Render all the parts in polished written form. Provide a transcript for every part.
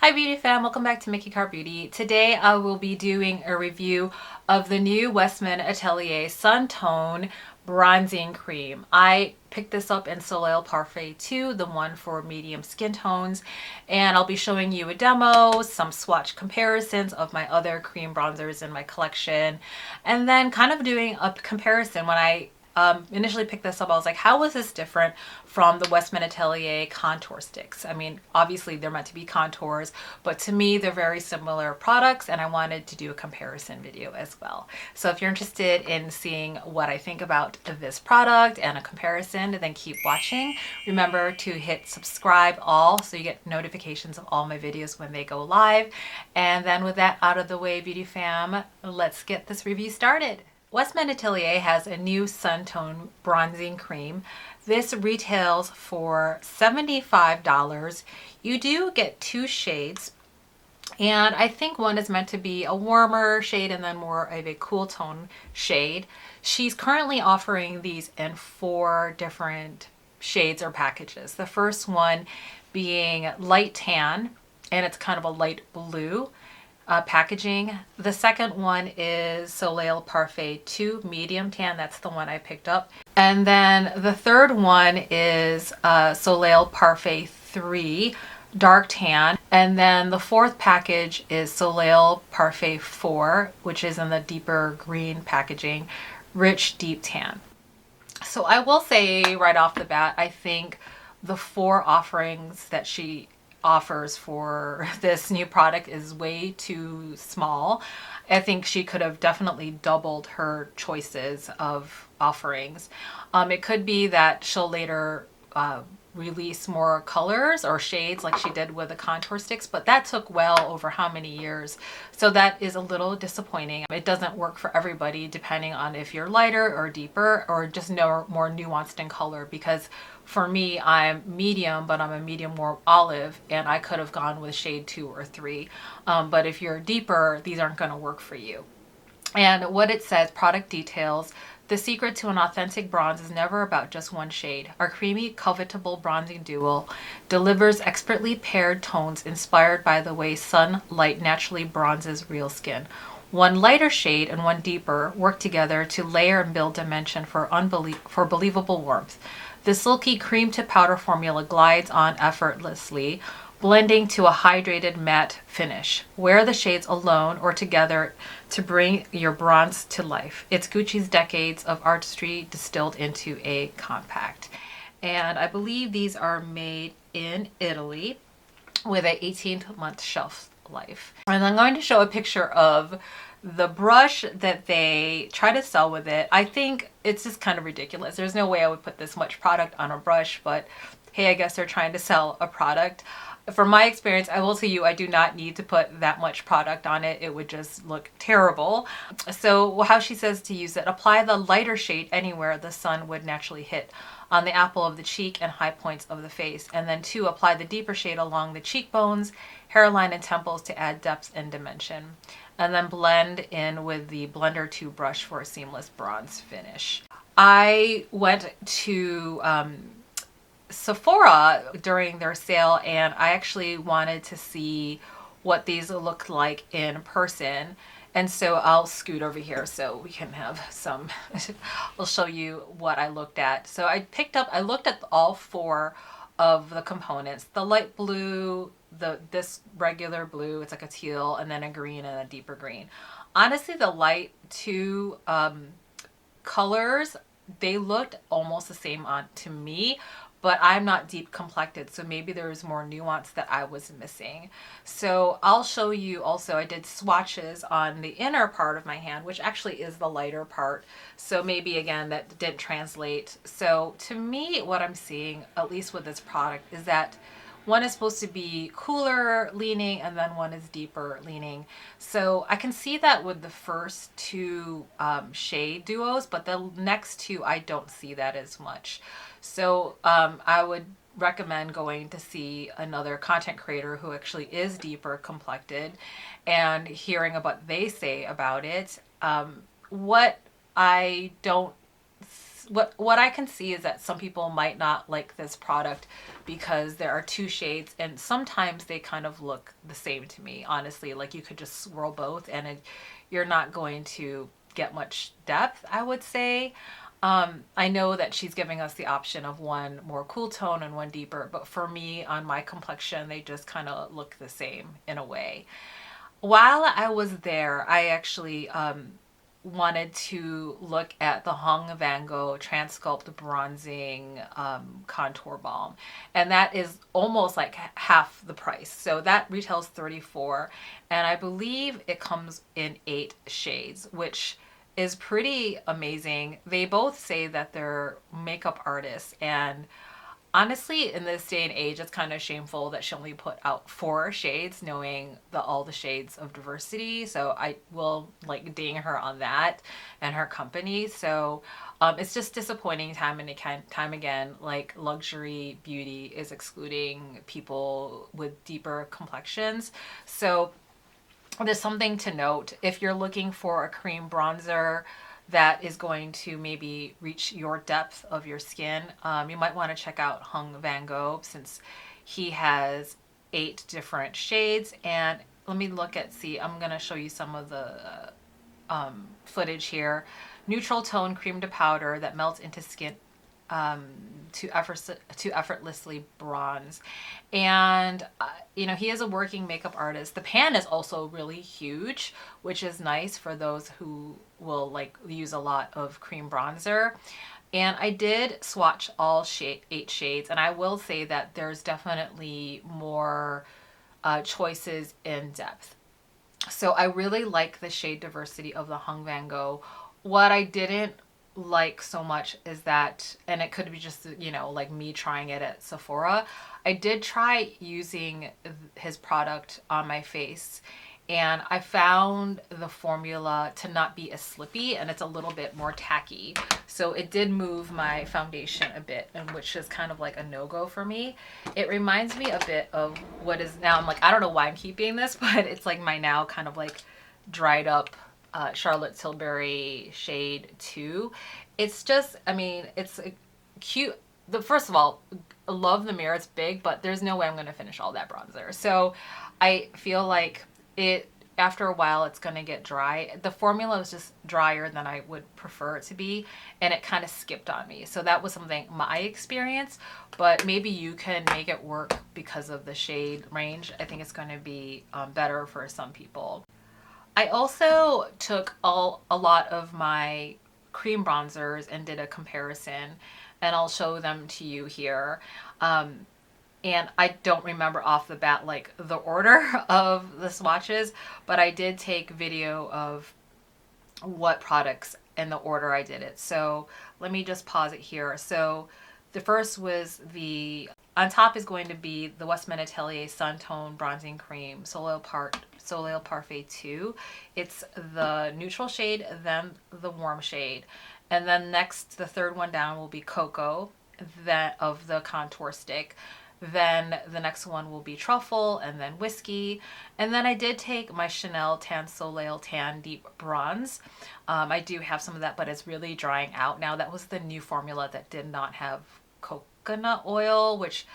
Hi beauty fam, welcome back to MIKICARR Beauty. Today I will be doing a review of the new Westman Atelier Sun Tone Bronzing Cream. I picked this up in SISLEY-PARIS 2, the one for medium skin tones, and I'll be showing you a demo, some swatch comparisons of my other cream bronzers in my collection, and then kind of doing a comparison. When I initially picked this up, I was like, how is this different from the Westman Atelier contour sticks? I mean, obviously they're meant to be contours, but to me they're very similar products, and I wanted to do a comparison video as well. So if you're interested in seeing what I think about this product and a comparison, then keep watching. Remember to hit subscribe all so you get notifications of all my videos when they go live. And then with that out of the way, beauty fam, let's get this review started. Westman Atelier has a new Sun Tone Bronzing Cream. This retails for $75. You do get two shades, and I think one is meant to be a warmer shade and then more of a cool tone shade. She's currently offering these in 4 different shades or packages. The first one being light tan, and it's kind of a light blue packaging. The second one is SISLEY-PARIS 2 medium tan. That's the one I picked up. And then the third one is SISLEY-PARIS 3 dark tan. And then the fourth package is SISLEY-PARIS 4, which is in the deeper green packaging, rich deep tan. So I will say right off the bat, I think the 4 offerings that she offers for this new product is way too small. I think she could have definitely doubled her choices of offerings. It could be that she'll later release more colors or shades like she did with the contour sticks, but that took well over how many years, so that is a little disappointing. It doesn't work for everybody depending on if you're lighter or deeper or just more nuanced in color, because for me, I'm medium, but I'm a medium warm olive, and I could have gone with shade 2 or 3, but if you're deeper, these aren't going to work for you. And what it says, product details: the secret to an authentic bronze is never about just one shade. Our creamy, covetable bronzing duo delivers expertly paired tones inspired by the way sunlight naturally bronzes real skin. One lighter shade and one deeper work together to layer and build dimension for believable warmth. The silky cream to powder formula glides on effortlessly, blending to a hydrated matte finish. Wear the shades alone or together to bring your bronze to life. It's Gucci's decades of artistry distilled into a compact. And I believe these are made in Italy with an 18-month shelf life. And I'm going to show a picture of the brush that they try to sell with it. I think it's just kind of ridiculous. There's no way I would put this much product on a brush, but hey, I guess they're trying to sell a product. From my experience, I will tell you, I do not need to put that much product on it. It would just look terrible. So how she says to use it: apply the lighter shade anywhere the sun would naturally hit, on the apple of the cheek and high points of the face. And then 2, apply the deeper shade along the cheekbones, hairline, and temples to add depth and dimension. And then blend in with the Blender 2 brush for a seamless bronze finish. I went to Sephora during their sale, and I actually wanted to see what these looked like in person, and so I'll scoot over here so we can have some I'll show you what I looked at. So I looked at all 4 of the components: the light blue, this regular blue, it's like a teal, and then a green and a deeper green. Honestly, the light 2 colors, they looked almost the same on to me, but I'm not deep complected, so maybe there was more nuance that I was missing. So I'll show you also, I did swatches on the inner part of my hand, which actually is the lighter part. So maybe again, that didn't translate. So to me, what I'm seeing, at least with this product, is that one is supposed to be cooler leaning and then one is deeper leaning. So I can see that with the first 2 shade duos, but the next 2 I don't see that as much. So I would recommend going to see another content creator who actually is deeper complected and hearing about what they say about it. What I don't what I can see is that some people might not like this product because there are two shades, and sometimes they kind of look the same to me, honestly. Like you could just swirl both and you're not going to get much depth, I would say. I know that she's giving us the option of one more cool tone and one deeper, but for me, on my complexion, they just kind of look the same in a way. While I was there, I actually wanted to look at the Hong Van Gogh Transculpt Bronzing Contour Balm. And that is almost like half the price. So that retails $34. And I believe it comes in 8 shades, which is pretty amazing. They both say that they're makeup artists, and honestly, in this day and age, it's kind of shameful that she only put out 4 shades, knowing all the shades of diversity. So I will like ding her on that and her company. So it's just disappointing time and time again. Like luxury beauty is excluding people with deeper complexions. So there's something to note. If you're looking for a cream bronzer that is going to maybe reach your depth of your skin, you might want to check out Hung Van Gogh, since he has 8 different shades. And let me see, I'm going to show you some of the footage here. Neutral tone cream to powder that melts into skin to effortlessly bronze. And you know, he is a working makeup artist. The pan is also really huge, which is nice for those who will like use a lot of cream bronzer. And I did swatch all 8 shades, and I will say that there's definitely more choices in depth. So I really like the shade diversity of the Hung Van Gogh. What I didn't like so much is that, and it could be just, you know, like me trying it at Sephora, I did try using his product on my face, and I found the formula to not be as slippy, and it's a little bit more tacky. So it did move my foundation a bit, and which is kind of like a no-go for me. It reminds me a bit of what is now, I'm like, I don't know why I'm keeping this, but it's like my now kind of like dried up Charlotte Tilbury shade 2. It's just, I mean, it's a cute. First of all, I love the mirror. It's big, but there's no way I'm going to finish all that bronzer. So I feel like after a while, it's going to get dry. The formula was just drier than I would prefer it to be, and it kind of skipped on me. So that was something, my experience, but maybe you can make it work because of the shade range. I think it's going to be better for some people. I also took a lot of my cream bronzers and did a comparison, and I'll show them to you here. And I don't remember off the bat like the order of the swatches, but I did take video of what products and the order I did it. So let me just pause it here. So the first was on top is going to be the Westman Atelier Sun Tone Bronzing Cream Soleil Parfait 2. It's the neutral shade, then the warm shade. And then next, the third one down will be Cocoa, of the contour stick. Then the next one will be Truffle, and then Whiskey. And then I did take my Chanel Tan Soleil Tan Deep Bronze. I do have some of that, but it's really drying out now. That was the new formula that did not have coconut oil, which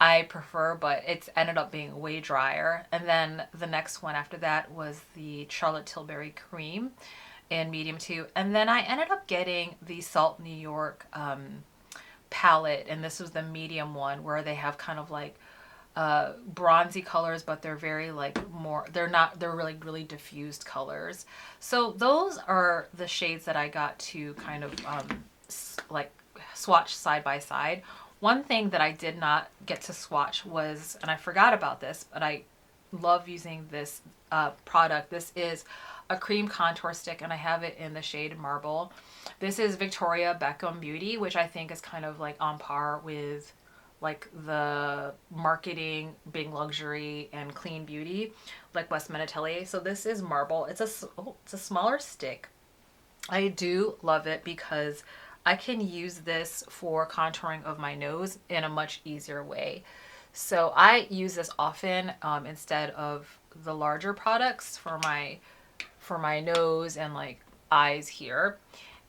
I prefer, but it's ended up being way drier. And then the next one after that was the Charlotte Tilbury Cream in medium 2. And then I ended up getting the Salt New York palette, and this was the medium one, where they have kind of like bronzy colors, but they're very like they're really diffused colors. So those are the shades that I got to kind of like swatch side by side. One thing that I did not get to swatch was, and I forgot about this, but I love using this product. This is a cream contour stick, and I have it in the shade Marble. This is Victoria Beckham Beauty, which I think is kind of like on par with like the marketing being luxury and clean beauty like Westman Atelier. So this is Marble. It's a smaller stick. I do love it because I can use this for contouring of my nose in a much easier way. So I use this often instead of the larger products for my nose and like eyes here.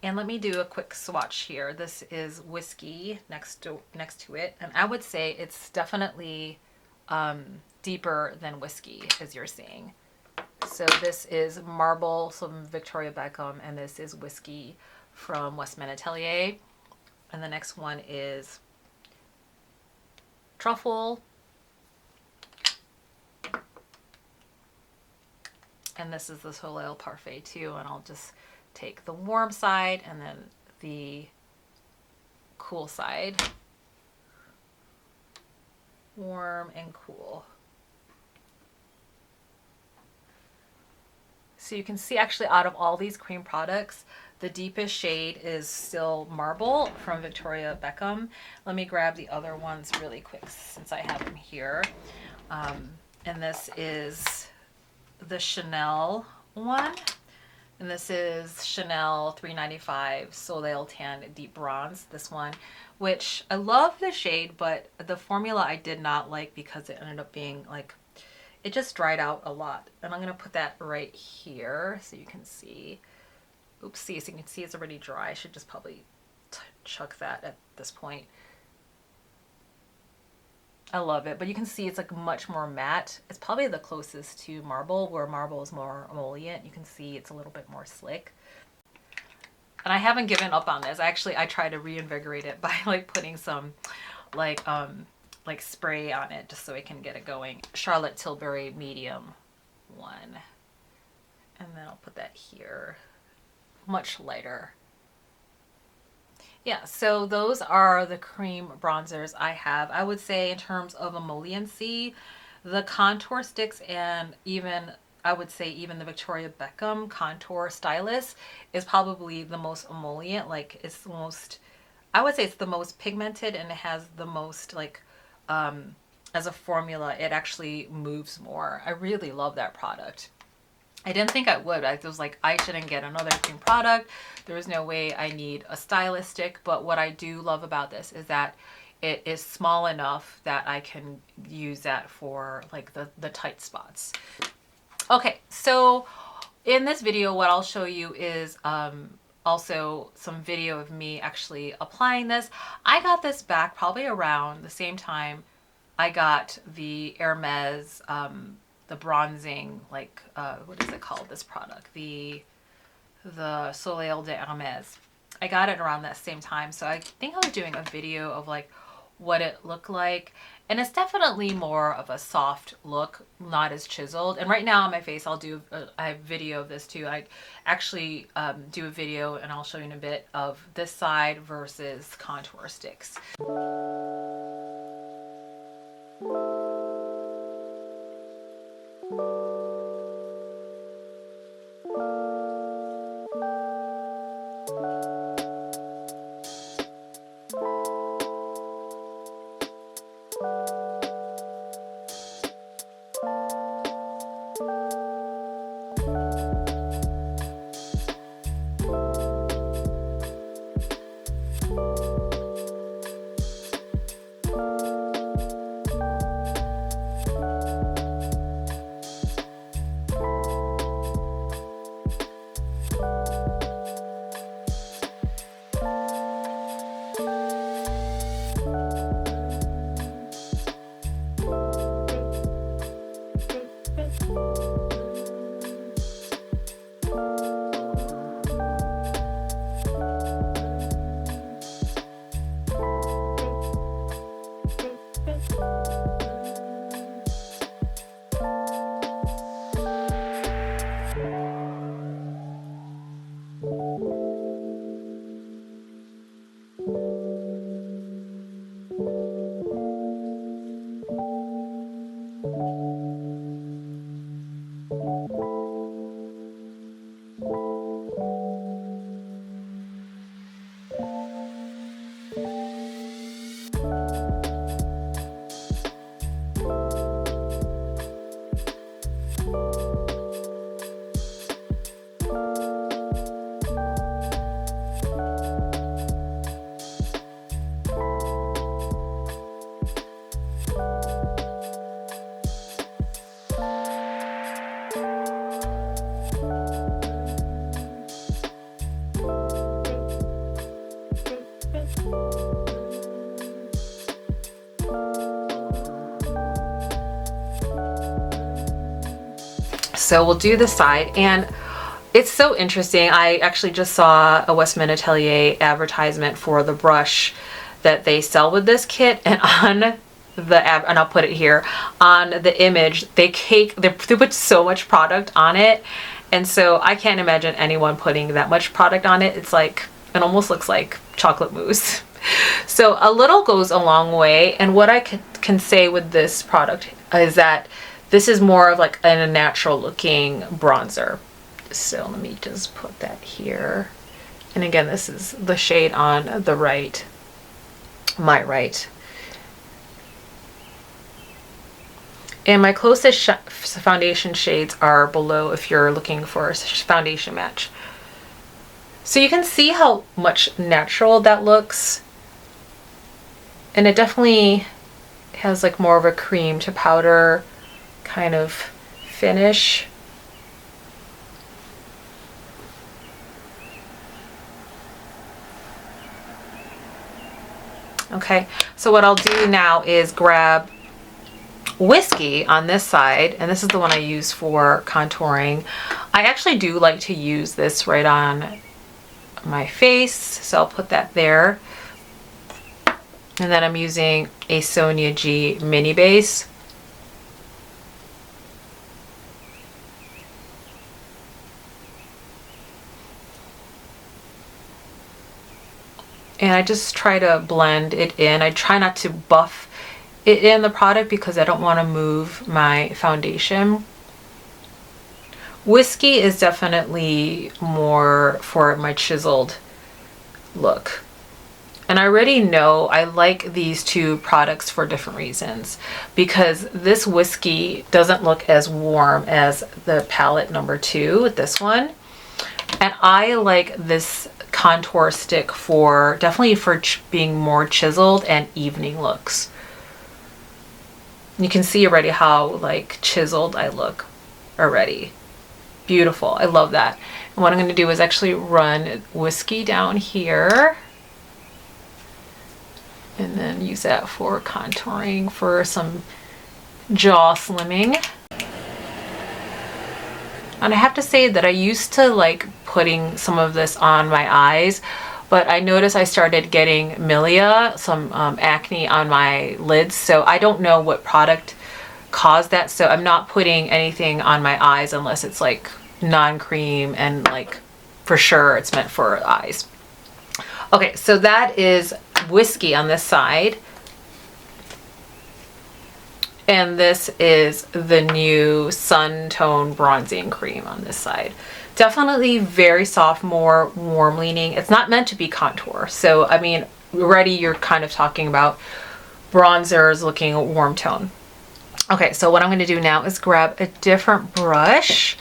And let me do a quick swatch here. This is Whiskey next to it, and I would say it's definitely deeper than Whiskey, as you're seeing. So this is Marble from Victoria Beckham, and this is Whiskey from Westman Atelier. And the next one is Truffle. And this is the Soleil Parfait too, and I'll just take the warm side and then the cool side. Warm and cool. So you can see actually out of all these cream products, the deepest shade is still Marble from Victoria Beckham. Let me grab the other ones really quick since I have them here. And this is the Chanel one. And this is Chanel 395 Soleil Tan Deep Bronze, this one, which I love the shade, but the formula I did not like because it ended up being like, it just dried out a lot. And I'm going to put that right here so you can see. Oopsie, so you can see it's already dry. I should just probably chuck that at this point. I love it, but you can see it's like much more matte. It's probably the closest to Marble, where Marble is more emollient. You can see it's a little bit more slick. And I haven't given up on this. Actually, I try to reinvigorate it by like putting some like spray on it just so I can get it going. Charlotte Tilbury medium one. And then I'll put that here. Much lighter. Yeah, so those are the cream bronzers I have. I would say in terms of emolliency, the contour sticks and even, I would say even the Victoria Beckham contour stylus is probably the most emollient. Like it's the most, I would say it's the most pigmented, and it has the most like, as a formula, it actually moves more. I really love that product. I didn't think I would. I was like, I shouldn't get another cream product. There is no way I need a stylus stick. But what I do love about this is that it is small enough that I can use that for like the tight spots. Okay, so in this video, what I'll show you is also some video of me actually applying this. I got this back probably around the same time I got the Hermes the bronzing, like what is it called, this product, the Soleil de Hermes. I got it around that same time, so I think I was doing a video of like what it looked like, and it's definitely more of a soft look, not as chiseled. And right now on my face, I'll do a video of this too. I actually do a video, and I'll show you in a bit, of this side versus contour sticks. So we'll do the side, and it's so interesting. I actually just saw a Westman Atelier advertisement for the brush that they sell with this kit, and on the and I'll put it here, on the image, they put so much product on it, and so I can't imagine anyone putting that much product on it. It's like, it almost looks like chocolate mousse. So a little goes a long way, and what I can say with this product is that this is more of like a natural looking bronzer. So let me just put that here. And again, this is the shade on the right, my right. And my closest foundation shades are below if you're looking for a foundation match. So you can see how much natural that looks. And it definitely has like more of a cream to powder kind of finish. Okay, so what I'll do now is grab Whiskey on this side, and this is the one I use for contouring. I actually do like to use this right on my face, so I'll put that there. And then I'm using a Sonia G mini base. And I just try to blend it in. I try not to buff it in the product because I don't want to move my foundation. Whiskey is definitely more for my chiseled look. And I already know I like these two products for different reasons, because this Whiskey doesn't look as warm as the palette number 2, this one. And I like this contour stick for definitely for being more chiseled and evening looks. You can see already how like chiseled I look already. Beautiful. I love that. And what I'm going to do is actually run Whiskey down here and then use that for contouring for some jaw slimming. And I have to say that I used to like putting some of this on my eyes, but I noticed I started getting milia, some acne on my lids, so I don't know what product caused that, so I'm not putting anything on my eyes unless it's like non-cream and like for sure it's meant for eyes. Okay, so that is Whiskey on this side. And this is the new Sun Tone Bronzing Cream on this side. Definitely very soft, more warm leaning. It's not meant to be contour. So, I mean, already you're kind of talking about bronzers looking a warm tone. Okay, so what I'm going to do now is grab a different brush.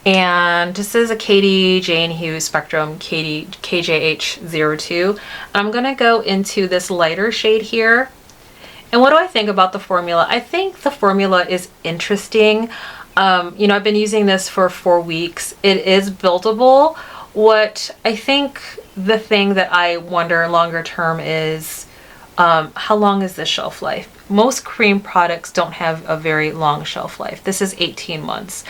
And this is a Katie Jane Hughes Spectrum KJH02. I'm going to go into this lighter shade here. And what do I think about the formula? I think the formula is interesting. You know, I've been using this for 4 weeks. It is buildable. What I think the thing that I wonder longer term is how long is the shelf life? Most cream products don't have a very long shelf life. This is 18 months.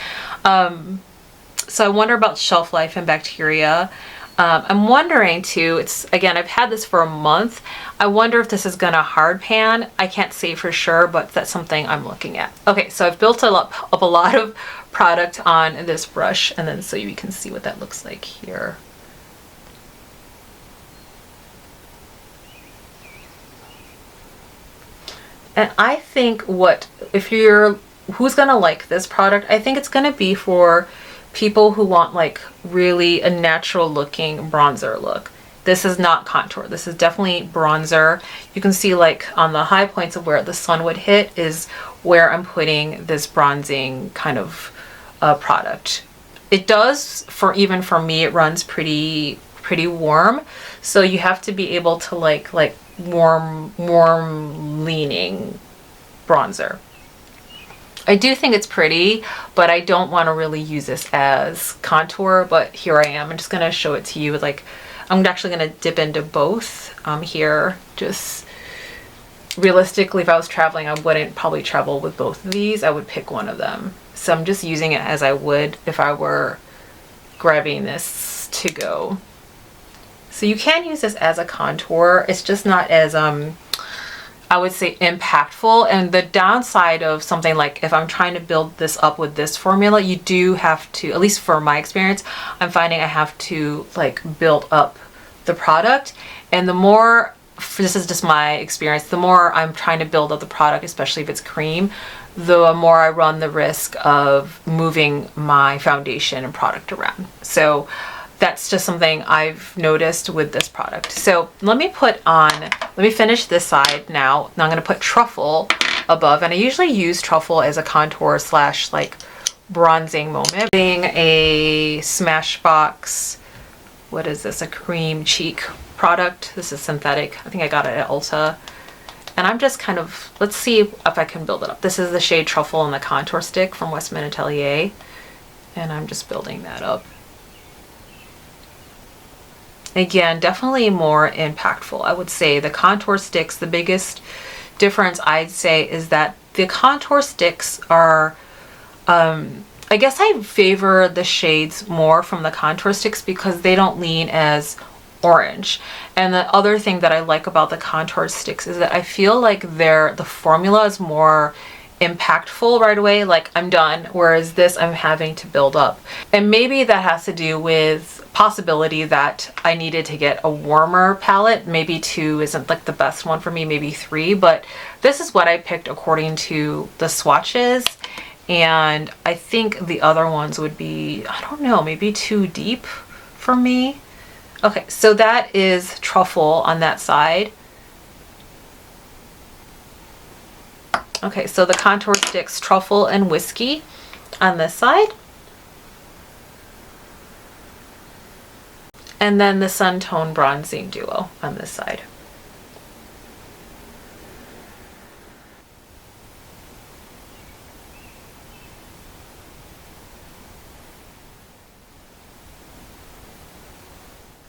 So I wonder about shelf life and bacteria. I'm wondering too, again, I've had this for a month. I wonder if this is gonna hard pan. I can't say for sure, but that's something I'm looking at. Okay, so I've built up a lot of product on this brush, and then so you can see what that looks like here. And I think who's gonna like this product, I think it's gonna be for people who want like really a natural looking bronzer look. This is not contour. This is definitely bronzer. You can see like on the high points of where the sun would hit is where I'm putting this bronzing kind of product. It does, even for me, it runs pretty warm. So you have to be able to like warm leaning bronzer. I do think it's pretty, but I don't want to really use this as contour, but here I am. I'm just going to show it to you. Like, I'm actually going to dip into both here. Just realistically, if I was traveling, I wouldn't probably travel with both of these. I would pick one of them. So I'm just using it as I would if I were grabbing this to go. So you can use this as a contour. It's just not as I would say impactful. And the downside of something like if I'm trying to build this up with this formula, you do have to, at least for my experience, I'm finding I have to like build up the product. And the more, this is just my experience, the more I'm trying to build up the product, especially if it's cream, the more I run the risk of moving my foundation and product around. So that's just something I've noticed with this product. So let me finish this side now. Now I'm going to put Truffle above, and I usually use Truffle as a contour slash like bronzing moment. Being a Smashbox, what is this, a cream cheek product. This is synthetic. I think I got it at Ulta. And I'm just kind of, let's see if I can build it up. This is the shade Truffle in the contour stick from Westman Atelier. And I'm just building that up. Again, definitely more impactful. I would say the contour sticks, the biggest difference I'd say is that the contour sticks are, I guess I favor the shades more from the contour sticks because they don't lean as orange. And the other thing that I like about the contour sticks is that I feel like the formula is more impactful right away, like I'm done, whereas this I'm having to build up. And maybe that has to do with possibility that I needed to get a warmer palette. Maybe 2 isn't like the best one for me, maybe 3, but this is what I picked according to the swatches. And I think the other ones would be, I don't know, maybe too deep for me. Okay, so that is Truffle on that side. Okay, so the contour sticks, Truffle and Whiskey on this side. And then the Sun Tone Bronzing Duo on this side.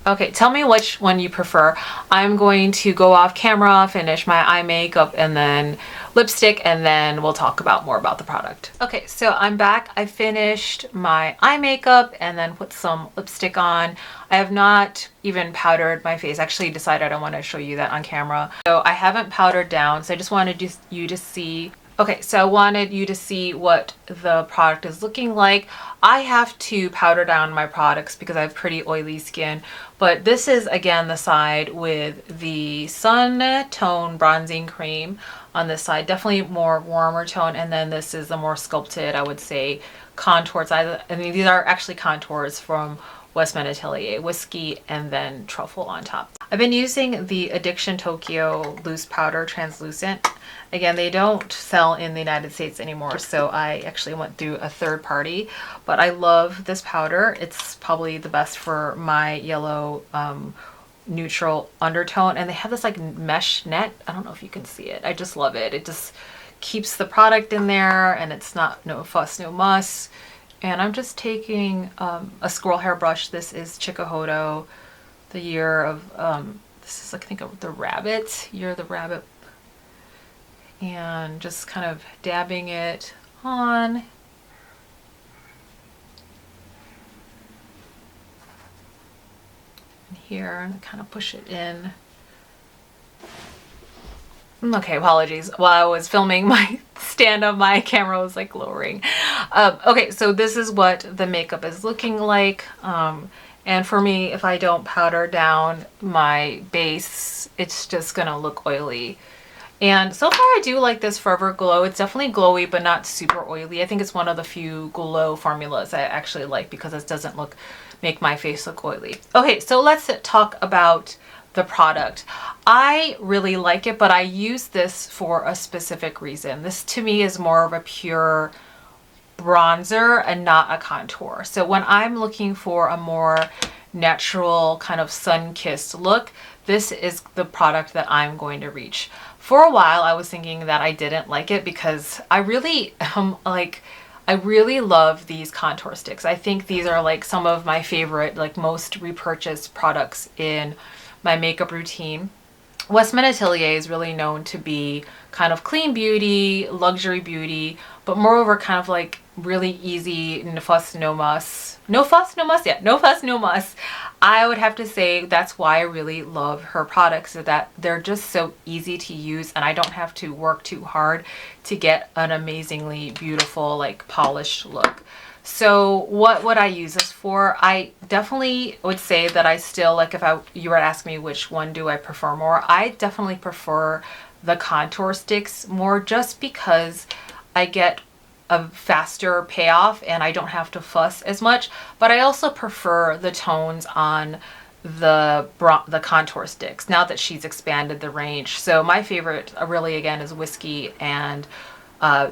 Okay, tell me which one you prefer. I'm going to go off camera, finish my eye makeup, and then lipstick, and then we'll talk more about the product. Okay, so I'm back. I finished my eye makeup and then put some lipstick on. I have not even powdered my face. I actually decided I want to show you that on camera. So I haven't powdered down, so I just wanted you to see. Okay, so I wanted you to see what the product is looking like. I have to powder down my products because I have pretty oily skin, but this is again the side with the Sun Tone Bronzing Cream on this side, definitely more warmer tone, and then this is the more sculpted, I would say, contours. I mean, these are actually contours from Westman Atelier, Whiskey, and then Truffle on top. I've been using the Addiction Tokyo Loose Powder Translucent. Again, they don't sell in the United States anymore, so I actually went through a third party, but I love this powder. It's probably the best for my yellow neutral undertone, and they have this like mesh net. I don't know if you can see it. I just love it. It just keeps the product in there, and it's not no fuss, no muss. And I'm just taking a squirrel hair brush. This is Chikuhodo, the year of, this is like, I think of the rabbit, year of the rabbit. And just kind of dabbing it on. And here, and kind of push it in. Okay, apologies. While I was filming my stand up, my camera was like lowering. Okay, so this is what the makeup is looking like. And for me, if I don't powder down my base, it's just gonna look oily. And so far I do like this Forever Glow. It's definitely glowy, but not super oily. I think it's one of the few glow formulas I actually like because it doesn't make my face look oily. Okay, so let's talk about the product. I really like it, but I use this for a specific reason. This to me is more of a pure bronzer and not a contour. So when I'm looking for a more natural kind of sun-kissed look, this is the product that I'm going to reach. For a while I was thinking that I didn't like it because I really I really love these contour sticks. I think these are like some of my favorite, like most repurchased products in my makeup routine. Westman Atelier is really known to be kind of clean beauty, luxury beauty, but moreover kind of like really easy, no fuss, no muss. No fuss, no muss, yeah, no fuss, no muss. I would have to say that's why I really love her products, is that they're just so easy to use and I don't have to work too hard to get an amazingly beautiful, like polished look. So what would I use this for? I definitely would say that I still, like if you were to ask me which one do I prefer more, I definitely prefer the contour sticks more, just because I get a faster payoff and I don't have to fuss as much. But I also prefer the tones on the contour sticks now that she's expanded the range. So my favorite really again is Whiskey and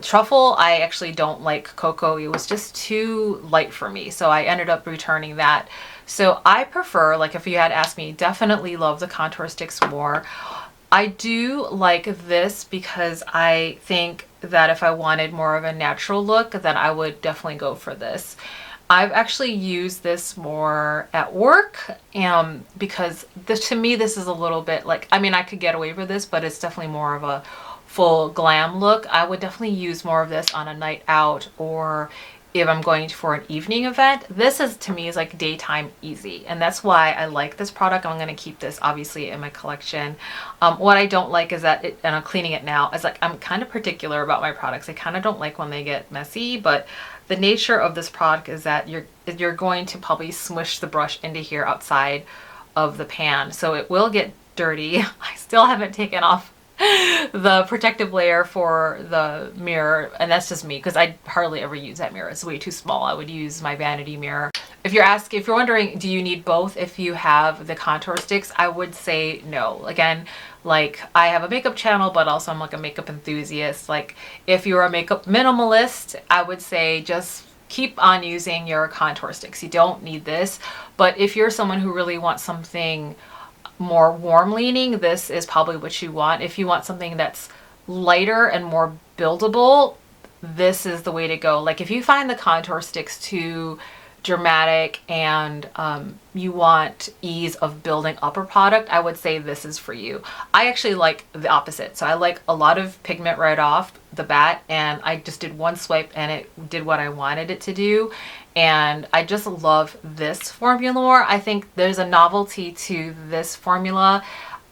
truffle. I actually don't like cocoa. It was just too light for me, so I ended up returning that. So I prefer, like if you had asked me, definitely love the contour sticks more. I do like this because I think that if I wanted more of a natural look, then I would definitely go for this. I've actually used this more at work because this, to me, this is a little bit like, I mean, I could get away with this, but it's definitely more of a full glam look. I would definitely use more of this on a night out, or if I'm going for an evening event. This is, to me, is like daytime easy, and that's why I like this product. I'm going to keep this obviously in my collection. What I don't like is that and I'm cleaning it now, is like I'm kind of particular about my products. I kind of don't like when they get messy, but the nature of this product is that you're going to probably smush the brush into here outside of the pan, so it will get dirty. I still haven't taken off the protective layer for the mirror, and that's just me because I hardly ever use that mirror. It's way too small. I would use my vanity mirror. If you're wondering, do you need both if you have the contour sticks, I would say no. Again, like I have a makeup channel, but also I'm like a makeup enthusiast. Like if you're a makeup minimalist, I would say just keep on using your contour sticks. You don't need this. But if you're someone who really wants something more warm leaning, this is probably what you want. If you want something that's lighter and more buildable, this is the way to go. Like if you find the contour sticks too dramatic and you want ease of building up a product, I would say this is for you. I actually like the opposite. So I like a lot of pigment right off the bat, and I just did one swipe and it did what I wanted it to do. And I just love this formula more. I think there's a novelty to this formula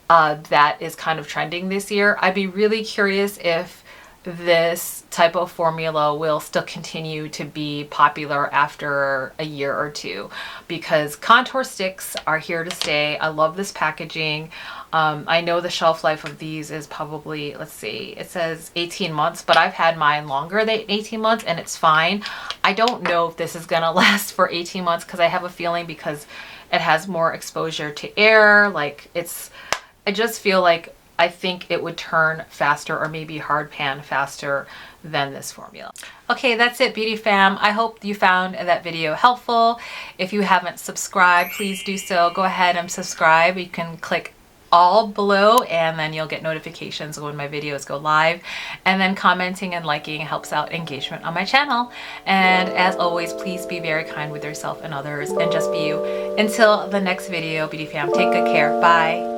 that is kind of trending this year. I'd be really curious if this type of formula will still continue to be popular after a year or two, because contour sticks are here to stay. I love this packaging. I know the shelf life of these is probably, let's see, it says 18 months, but I've had mine longer than 18 months and it's fine. I don't know if this is gonna last for 18 months because I have a feeling because it has more exposure to air, like I just feel like I think it would turn faster, or maybe hard pan faster than this formula. Okay, that's it, beauty fam. I hope you found that video helpful. If you haven't subscribed, please do so. Go ahead and subscribe. You can click all below and then you'll get notifications when my videos go live. And then commenting and liking helps out engagement on my channel. And as always, please be very kind with yourself and others, and just be you. Until the next video, beauty fam, take good care. Bye.